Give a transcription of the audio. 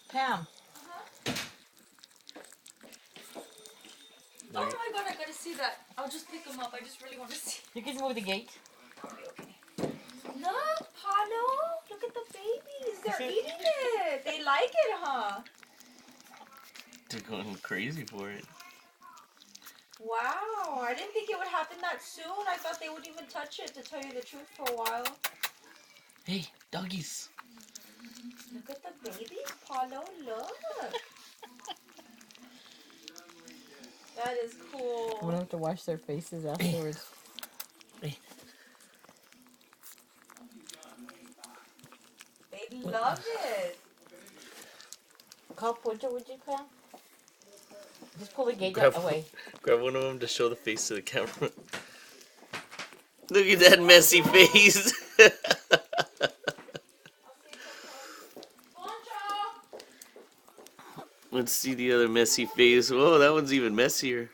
Pam. Oh my god, I gotta see that. I'll just pick them up. I just really want to see. You can move the gate. Okay. Look, Paulo. Look at the babies. They're eating it. They like it, huh? They're going crazy for it. Wow. I didn't think it would happen that soon. I thought they would even touch it, to tell you the truth, for a while. Hey, doggies. Look at the babies, Paulo. Look. That is cool. I'm gonna have to wash their faces afterwards. Hey. They love it. Call Punta, would you, Pam? Just pull the gate away. Grab one of them to show the face to the camera. Look at that messy face. Let's see the other messy face. Whoa, that one's even messier.